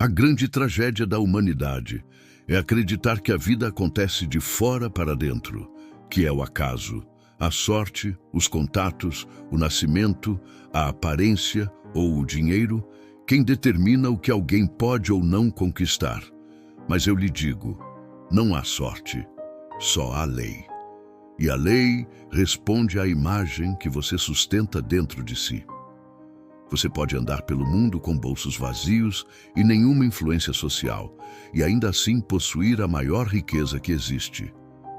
A grande tragédia da humanidade é acreditar que a vida acontece de fora para dentro, que é o acaso, a sorte, os contatos, o nascimento, a aparência ou o dinheiro, quem determina o que alguém pode ou não conquistar. Mas eu lhe digo, não há sorte, só há lei. E a lei responde à imagem que você sustenta dentro de si. Você pode andar pelo mundo com bolsos vazios e nenhuma influência social, e ainda assim possuir a maior riqueza que existe,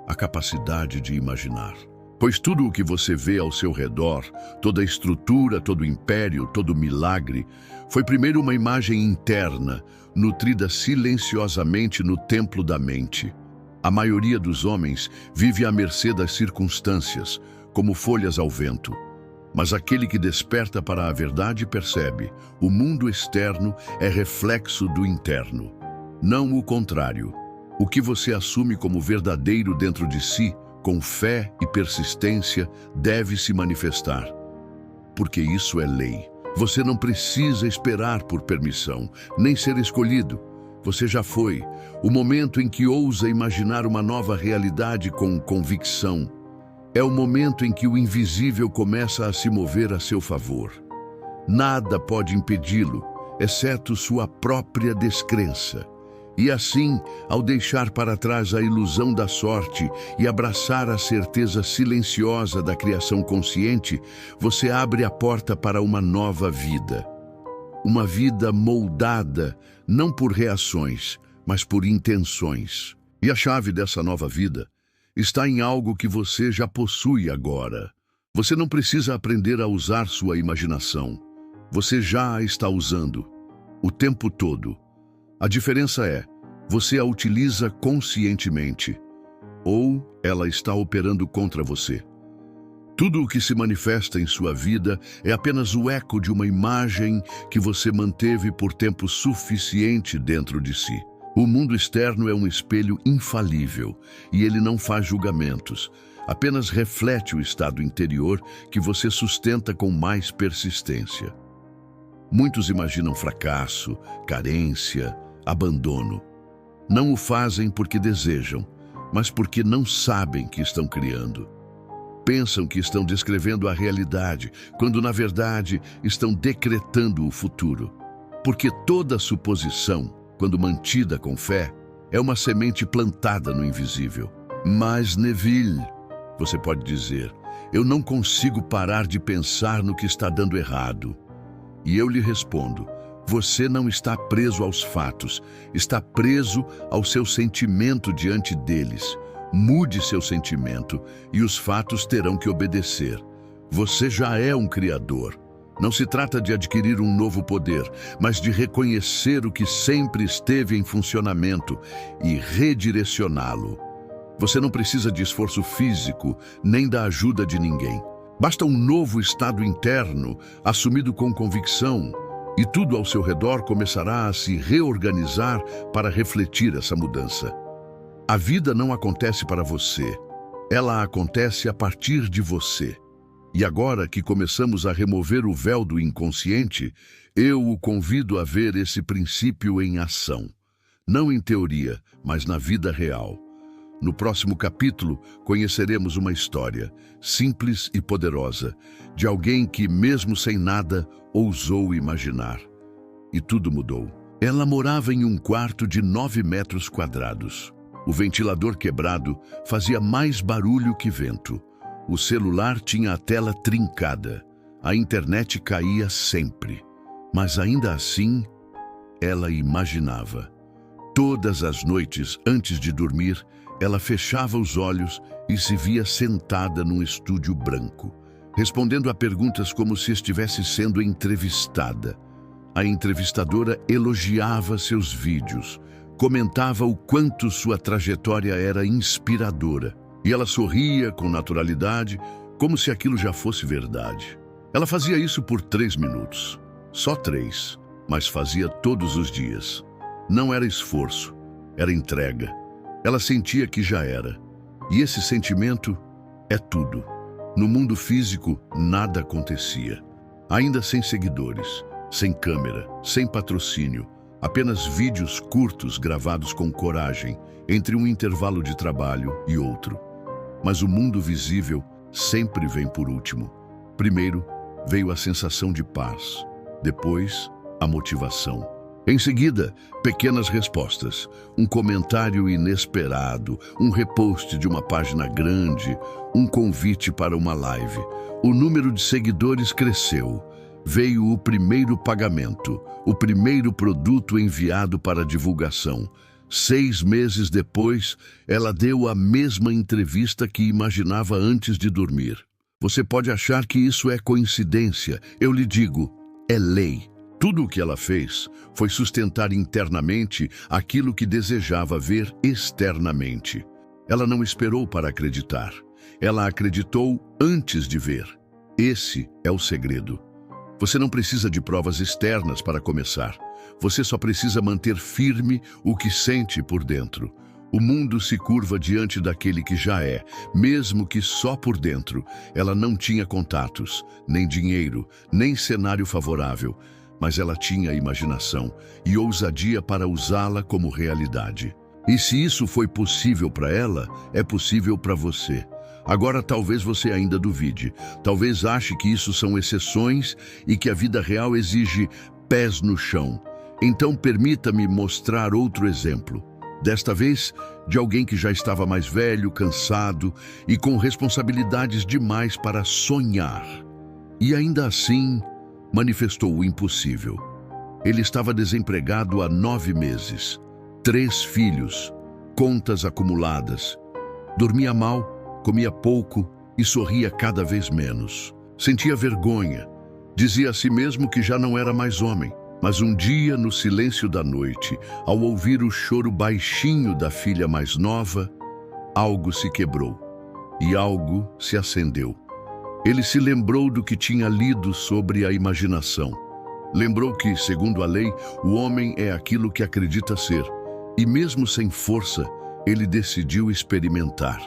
a capacidade de imaginar. Pois tudo o que você vê ao seu redor, toda a estrutura, todo o império, todo o milagre, foi primeiro uma imagem interna, nutrida silenciosamente no templo da mente. A maioria dos homens vive à mercê das circunstâncias, como folhas ao vento. Mas aquele que desperta para a verdade percebe, o mundo externo é reflexo do interno. Não o contrário. O que você assume como verdadeiro dentro de si, com fé e persistência, deve se manifestar. Porque isso é lei. Você não precisa esperar por permissão, nem ser escolhido. Você já foi. O momento em que ousa imaginar uma nova realidade com convicção. É o momento em que o invisível começa a se mover a seu favor. Nada pode impedi-lo, exceto sua própria descrença. E assim, ao deixar para trás a ilusão da sorte e abraçar a certeza silenciosa da criação consciente, você abre a porta para uma nova vida. Uma vida moldada, não por reações, mas por intenções. E a chave dessa nova vida está em algo que você já possui agora. Você não precisa aprender a usar sua imaginação. Você já a está usando, o tempo todo. A diferença é, você a utiliza conscientemente, ou ela está operando contra você. Tudo o que se manifesta em sua vida é apenas o eco de uma imagem que você manteve por tempo suficiente dentro de si. O mundo externo é um espelho infalível e ele não faz julgamentos, apenas reflete o estado interior que você sustenta com mais persistência. Muitos imaginam fracasso, carência, abandono. Não o fazem porque desejam, mas porque não sabem que estão criando. Pensam que estão descrevendo a realidade, quando na verdade estão decretando o futuro. Porque toda suposição, quando mantida com fé, é uma semente plantada no invisível. Mas, Neville, você pode dizer, eu não consigo parar de pensar no que está dando errado. E eu lhe respondo, você não está preso aos fatos, está preso ao seu sentimento diante deles. Mude seu sentimento e os fatos terão que obedecer. Você já é um criador. Não se trata de adquirir um novo poder, mas de reconhecer o que sempre esteve em funcionamento e redirecioná-lo. Você não precisa de esforço físico, nem da ajuda de ninguém. Basta um novo estado interno, assumido com convicção, e tudo ao seu redor começará a se reorganizar para refletir essa mudança. A vida não acontece para você, ela acontece a partir de você. E agora que começamos a remover o véu do inconsciente, eu o convido a ver esse princípio em ação. Não em teoria, mas na vida real. No próximo capítulo, conheceremos uma história, simples e poderosa, de alguém que, mesmo sem nada, ousou imaginar. E tudo mudou. Ela morava em um quarto de 9 metros quadrados. O ventilador quebrado fazia mais barulho que vento. O celular tinha a tela trincada. A internet caía sempre. Mas ainda assim, ela imaginava. Todas as noites, antes de dormir, ela fechava os olhos e se via sentada num estúdio branco, respondendo a perguntas como se estivesse sendo entrevistada. A entrevistadora elogiava seus vídeos, comentava o quanto sua trajetória era inspiradora. E ela sorria com naturalidade, como se aquilo já fosse verdade. Ela fazia isso por 3 minutos. Só 3, mas fazia todos os dias. Não era esforço, era entrega. Ela sentia que já era. E esse sentimento é tudo. No mundo físico, nada acontecia. Ainda sem seguidores, sem câmera, sem patrocínio, Apenas vídeos curtos gravados com coragem, entre um intervalo de trabalho e outro. Mas o mundo visível sempre vem por último. Primeiro veio a sensação de paz, depois a motivação. Em seguida, pequenas respostas, um comentário inesperado, um repost de uma página grande, um convite para uma live. O número de seguidores cresceu. Veio o primeiro pagamento, o primeiro produto enviado para divulgação. 6 meses depois, ela deu a mesma entrevista que imaginava antes de dormir. Você pode achar que isso é coincidência. Eu lhe digo, é lei. Tudo o que ela fez foi sustentar internamente aquilo que desejava ver externamente. Ela não esperou para acreditar. Ela acreditou antes de ver. Esse é o segredo. Você não precisa de provas externas para começar. Você só precisa manter firme o que sente por dentro. O mundo se curva diante daquele que já é, mesmo que só por dentro. Ela não tinha contatos, nem dinheiro, nem cenário favorável, mas ela tinha imaginação e ousadia para usá-la como realidade. E se isso foi possível para ela, é possível para você. Agora talvez você ainda duvide, talvez ache que isso são exceções e que a vida real exige pés no chão. Então permita-me mostrar outro exemplo. Desta vez, de alguém que já estava mais velho, cansado e com responsabilidades demais para sonhar. E ainda assim, manifestou o impossível. Ele estava desempregado há 9 meses, 3 filhos, contas acumuladas. Dormia mal, comia pouco e sorria cada vez menos. Sentia vergonha. Dizia a si mesmo que já não era mais homem. Mas um dia, no silêncio da noite, ao ouvir o choro baixinho da filha mais nova, algo se quebrou e algo se acendeu. Ele se lembrou do que tinha lido sobre a imaginação. Lembrou que, segundo a lei, o homem é aquilo que acredita ser. E mesmo sem força, ele decidiu experimentar.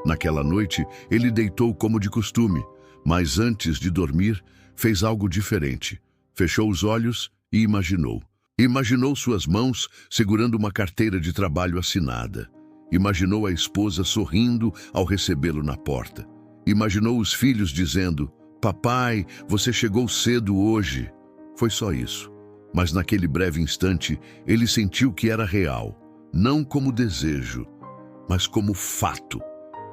Naquela noite, ele deitou como de costume, mas antes de dormir, fez algo diferente. Fechou os olhos e imaginou. Imaginou suas mãos segurando uma carteira de trabalho assinada. Imaginou a esposa sorrindo ao recebê-lo na porta. Imaginou os filhos dizendo, papai, você chegou cedo hoje. Foi só isso. Mas naquele breve instante, ele sentiu que era real. Não como desejo, mas como fato.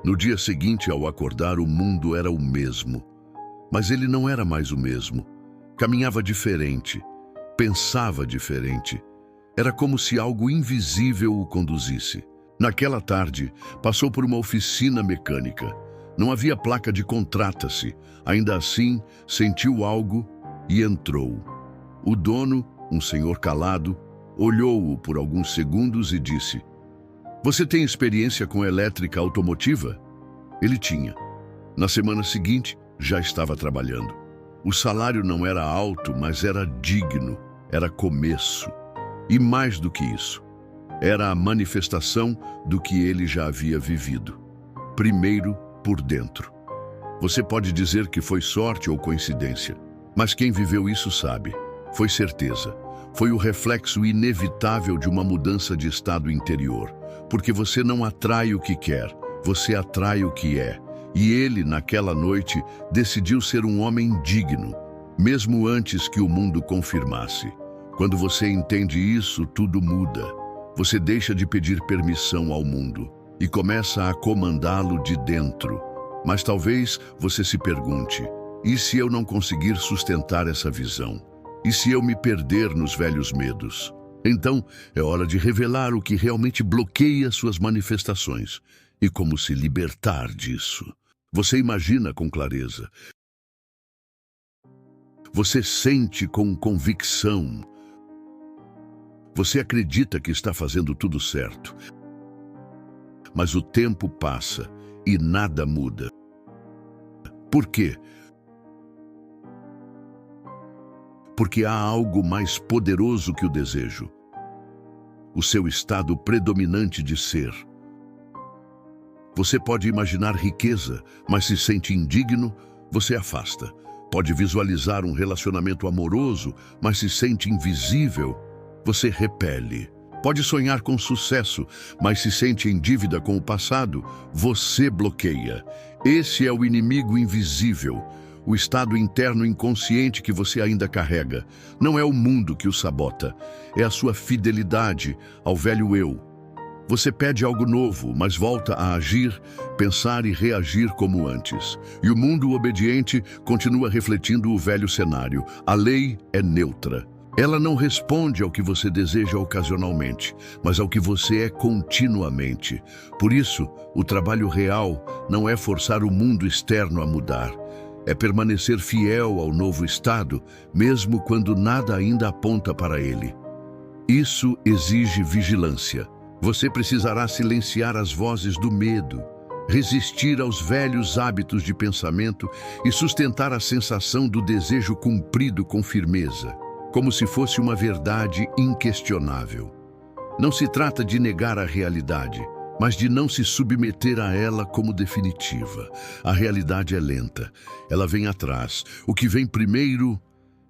No dia seguinte, ao acordar, o mundo era o mesmo. Mas ele não era mais o mesmo. Caminhava diferente. Pensava diferente. Era como se algo invisível o conduzisse. Naquela tarde, passou por uma oficina mecânica. Não havia placa de contrata-se. Ainda assim, sentiu algo e entrou. O dono, um senhor calado, olhou-o por alguns segundos e disse, você tem experiência com elétrica automotiva? Ele tinha. Na semana seguinte, já estava trabalhando. O salário não era alto, mas era digno, era começo. E mais do que isso, era a manifestação do que ele já havia vivido. Primeiro, por dentro. Você pode dizer que foi sorte ou coincidência, mas quem viveu isso sabe. Foi certeza. Foi o reflexo inevitável de uma mudança de estado interior. Porque você não atrai o que quer, você atrai o que é. E ele, naquela noite, decidiu ser um homem digno, mesmo antes que o mundo confirmasse. Quando você entende isso, tudo muda. Você deixa de pedir permissão ao mundo e começa a comandá-lo de dentro. Mas talvez você se pergunte, e se eu não conseguir sustentar essa visão? E se eu me perder nos velhos medos? Então, é hora de revelar o que realmente bloqueia suas manifestações e como se libertar disso. Você imagina com clareza. Você sente com convicção. Você acredita que está fazendo tudo certo. Mas o tempo passa e nada muda. Por quê? Porque há algo mais poderoso que o desejo. O seu estado predominante de ser. Você pode imaginar riqueza, mas se sente indigno, você afasta. Pode visualizar um relacionamento amoroso, mas se sente invisível, você repele. Pode sonhar com sucesso, mas se sente em dívida com o passado, você bloqueia. Esse é o inimigo invisível, o estado interno inconsciente que você ainda carrega. Não é o mundo que o sabota, é a sua fidelidade ao velho eu. Você pede algo novo, mas volta a agir, pensar e reagir como antes. E o mundo obediente continua refletindo o velho cenário. A lei é neutra. Ela não responde ao que você deseja ocasionalmente, mas ao que você é continuamente. Por isso, o trabalho real não é forçar o mundo externo a mudar. É permanecer fiel ao novo estado, mesmo quando nada ainda aponta para ele. Isso exige vigilância. Você precisará silenciar as vozes do medo, resistir aos velhos hábitos de pensamento e sustentar a sensação do desejo cumprido com firmeza, como se fosse uma verdade inquestionável. Não se trata de negar a realidade, mas de não se submeter a ela como definitiva. A realidade é lenta, ela vem atrás. O que vem primeiro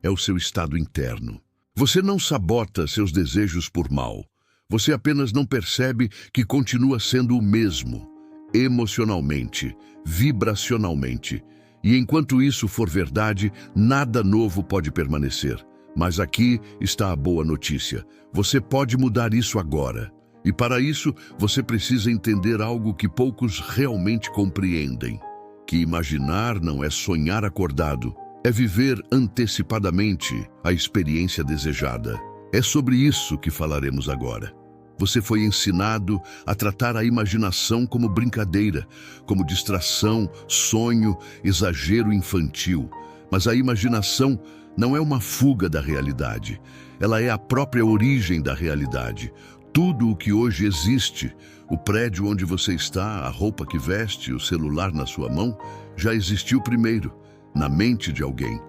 é o seu estado interno. Você não sabota seus desejos por mal. Você apenas não percebe que continua sendo o mesmo, emocionalmente, vibracionalmente. E enquanto isso for verdade, nada novo pode permanecer. Mas aqui está a boa notícia. Você pode mudar isso agora. E para isso, você precisa entender algo que poucos realmente compreendem. Que imaginar não é sonhar acordado, é viver antecipadamente a experiência desejada. É sobre isso que falaremos agora. Você foi ensinado a tratar a imaginação como brincadeira, como distração, sonho, exagero infantil. Mas a imaginação não é uma fuga da realidade. Ela é a própria origem da realidade. Tudo o que hoje existe, o prédio onde você está, a roupa que veste, o celular na sua mão, já existiu primeiro, na mente de alguém.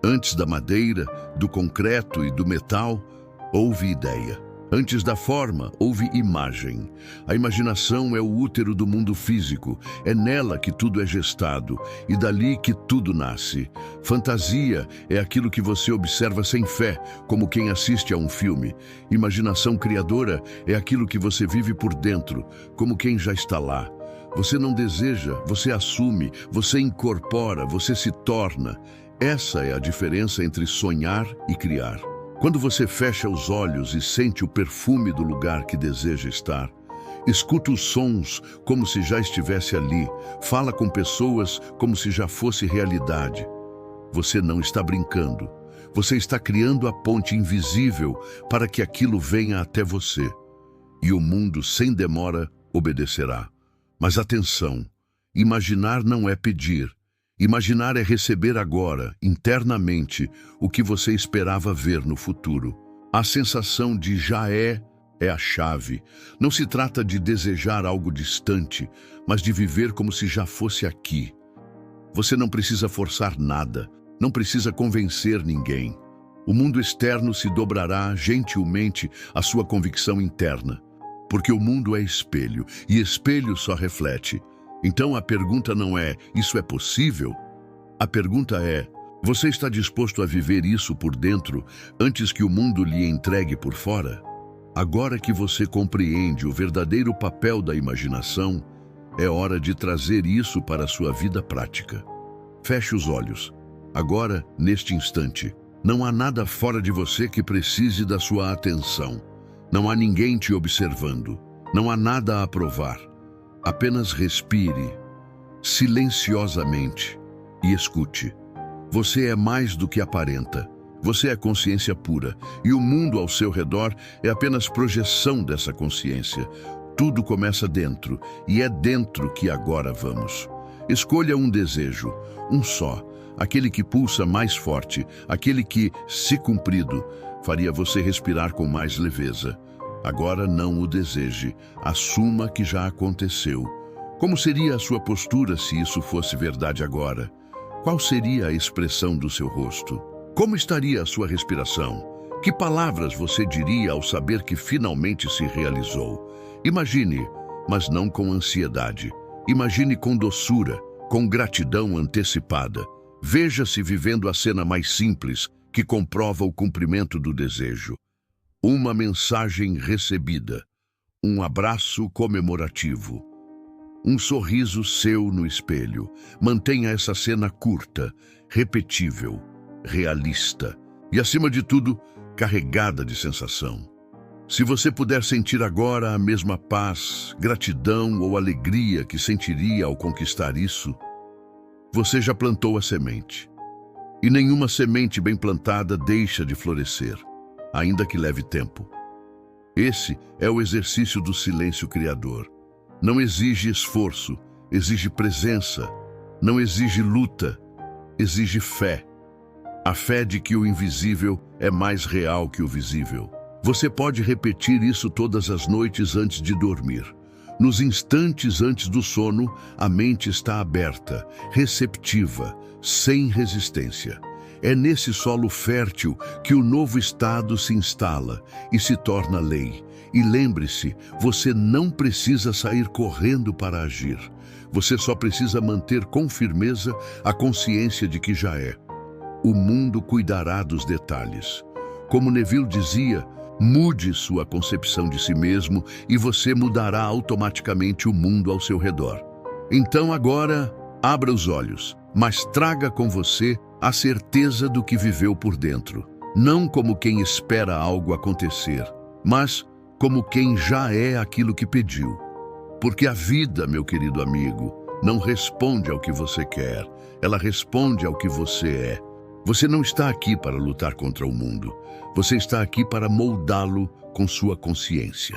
Antes da madeira, do concreto e do metal, houve ideia. Antes da forma, houve imagem. A imaginação é o útero do mundo físico. É nela que tudo é gestado e dali que tudo nasce. Fantasia é aquilo que você observa sem fé, como quem assiste a um filme. Imaginação criadora é aquilo que você vive por dentro, como quem já está lá. Você não deseja, você assume, você incorpora, você se torna. Essa é a diferença entre sonhar e criar. Quando você fecha os olhos e sente o perfume do lugar que deseja estar, escuta os sons como se já estivesse ali, fala com pessoas como se já fosse realidade. Você não está brincando, você está criando a ponte invisível para que aquilo venha até você. E o mundo, sem demora, obedecerá. Mas atenção, imaginar não é pedir. Imaginar é receber agora, internamente, o que você esperava ver no futuro. A sensação de já é a chave. Não se trata de desejar algo distante, mas de viver como se já fosse aqui. Você não precisa forçar nada, não precisa convencer ninguém. O mundo externo se dobrará gentilmente à sua convicção interna, porque o mundo é espelho, e espelho só reflete. Então a pergunta não é, isso é possível? A pergunta é, você está disposto a viver isso por dentro antes que o mundo lhe entregue por fora? Agora que você compreende o verdadeiro papel da imaginação, é hora de trazer isso para a sua vida prática. Feche os olhos. Agora, neste instante, não há nada fora de você que precise da sua atenção. Não há ninguém te observando. Não há nada a provar. Apenas respire, silenciosamente, e escute. Você é mais do que aparenta. Você é consciência pura, e o mundo ao seu redor é apenas projeção dessa consciência. Tudo começa dentro, e é dentro que agora vamos. Escolha um desejo, um só, aquele que pulsa mais forte, aquele que, se cumprido, faria você respirar com mais leveza. Agora não o deseje, assuma que já aconteceu. Como seria a sua postura se isso fosse verdade agora? Qual seria a expressão do seu rosto? Como estaria a sua respiração? Que palavras você diria ao saber que finalmente se realizou? Imagine, mas não com ansiedade. Imagine com doçura, com gratidão antecipada. Veja-se vivendo a cena mais simples que comprova o cumprimento do desejo. uma mensagem recebida, um abraço comemorativo, um sorriso seu no espelho. Mantenha essa cena curta, repetível, realista e, acima de tudo, carregada de sensação. Se você puder sentir agora a mesma paz, gratidão ou alegria que sentiria ao conquistar isso, você já plantou a semente. E nenhuma semente bem plantada deixa de florescer, ainda que leve tempo. Esse é o exercício do silêncio criador. Não exige esforço, exige presença. Não exige luta, exige fé. A fé de que o invisível é mais real que o visível. Você pode repetir isso todas as noites antes de dormir. Nos instantes antes do sono, a mente está aberta, receptiva, sem resistência. É nesse solo fértil que o novo estado se instala e se torna lei. E lembre-se, você não precisa sair correndo para agir. Você só precisa manter com firmeza a consciência de que já é. O mundo cuidará dos detalhes. Como Neville dizia, mude sua concepção de si mesmo e você mudará automaticamente o mundo ao seu redor. Então agora, abra os olhos, mas traga com você a certeza do que viveu por dentro. Não como quem espera algo acontecer, mas como quem já é aquilo que pediu. Porque a vida, meu querido amigo, não responde ao que você quer, ela responde ao que você é. Você não está aqui para lutar contra o mundo. Você está aqui para moldá-lo com sua consciência.